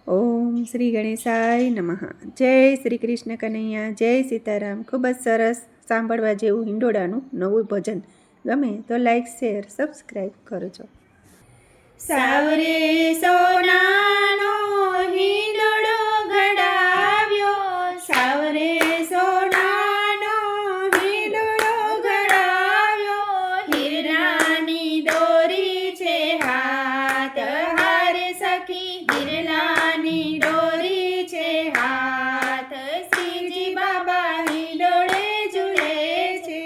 ઓમ શ્રી ગણેશાય નમઃ. જય શ્રી કૃષ્ણ કનૈયા, જય સીતારામ. ખૂબ જ સરસ સાંભળવા જેવું હિંડોળાનું નવું ભજન. ગમે તો લાઈક, શેર, સબસ્ક્રાઈબ કરજો. સાવરે સોનાનો હિંડોળો ઘડાવ્યો, સાવરે સોનાનો હિંડોળો ઘડાવ્યો, હિરલાની દોરી છે હાથ, હારે સખી હિરલાની દોરી છે હાથ, શ્રીજી બાબા હિંડોળે ઝૂલે છે,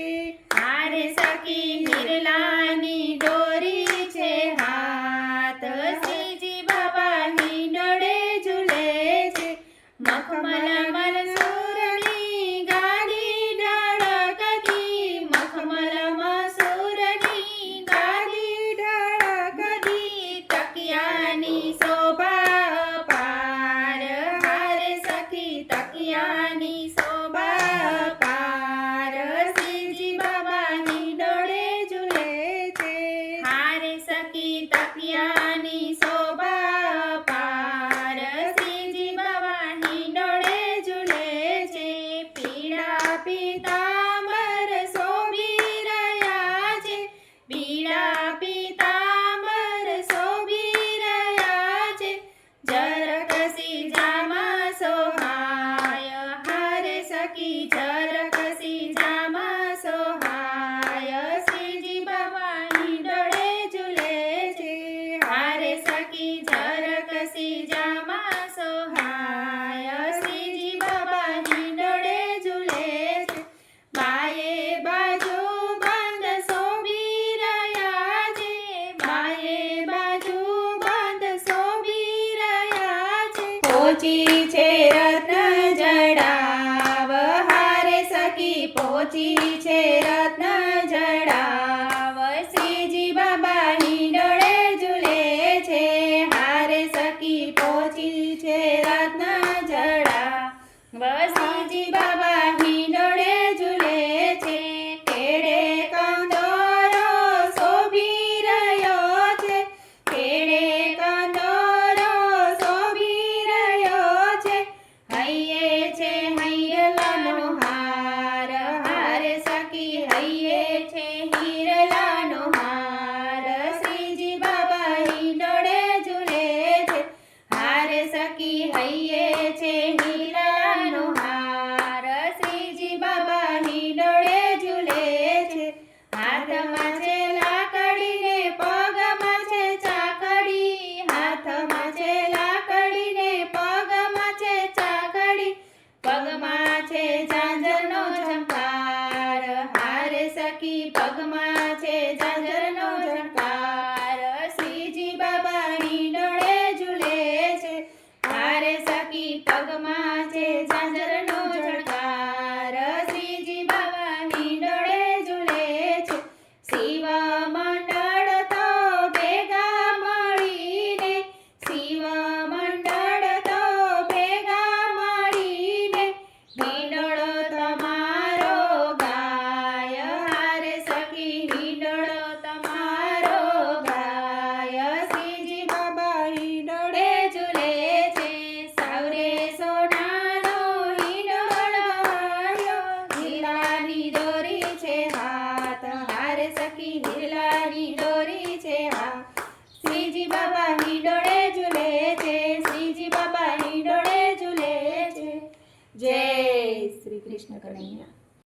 હારે સખી હિરલાની દોરી છે હાથ, શ્રીજી બાબા હિંડોળે ઝૂલે છે. મખમલ મસૂરની ગાદી ઢળકતી, મખમલ મસૂરની ગાદી ઢળકતી, તકિયાની શોભા પાર, હારે સખી તકિયાની શોભા પાર, શ્રીજી બાબા હિંડોળે ઝૂલે છે, હારે સખી તકિયાની શોભા પાર, શ્રીજી બાબા હિંડોળે ઝૂલે છે. પીળા પીતાંબર શોભી રહ્યા છે, પીળા પીતાંબર શોભી રહ્યા છે, ઝરકસી જામા સોહાય, હારે સખી ઝરકસી જામા સોહાય, શ્રીજી બાબા હિંડોળે ઝૂલે છે, હારે સખી ઝરકસી જામા સોહાય, શ્રીજી બાબા હિંડોળે ઝૂલે છે. બાયે બાજુ બંધ શોભી રહ્યા છે, બાયે બાજુ બંધ શોભી રહ્યા છે, પહોંચી છે રત્ન જડાવ, હારે સખી પહોંચી છે રત્ન જડાવ, શ્રીજી બાબા હિંડોળે ઝૂલે છે, હારે સખી પહોંચી છે રત્ન જડાવ, શ્રીજી બાબા હિંડોળે ઝૂલે છે. કેડે કંદોરો શોભી રહ્યો છે, કેડે કંદોરો શોભી રહ્યો છે, હૈયે છે હિરલાનો હાર, હારે સખી હૈયે છે હિરલાનો હાર, શ્રીજી બાબા હિંડોળે ઝૂલે છે, હારે સખી હૈયે છે હિરલાનો હાર, શ્રીજી બાબા હિંડોળે ઝૂલે છે. હાથમાં છે લાકડી ને પગમાં છે ચાકડી, હાથમાં છે લાકડી ને પગમાં છે ચાકડી, પગમાં છે ઝાંઝરનો ઝંકાર, હારે સખી પગમાં છે ઝાંઝરનો ઝંકાર, શ્રીજી બાબા હિંડોળે ઝૂલે છે, હારે સખી પગમાં છે ઝાંઝરનો ઝંકાર, શ્રીજી બાબા હિંડોળે ઝૂલે છે. શિવ મંડળ તો ભેગા મળીને, શિવ મંડળ તો ભેગા મળીને, હિંડોળો તમારો ગાય, હારે સખી હિંડોળો તમારો ગાય, શ્રીજી બાબા હિંડોળે ઝૂલે છે. સાવરે સોનાનો હિંડોળો વાળ્યો, હિરલાની દોરી છે હાથ, હારે સખી હિરલાની દોરી છે હાથ, શ્રીજી બાબા હિંડોળે ઝૂલે છે, શ્રીજી બાબા હિંડોળે ઝૂલે છે. જય શ્રી કૃષ્ણ કનૈયા.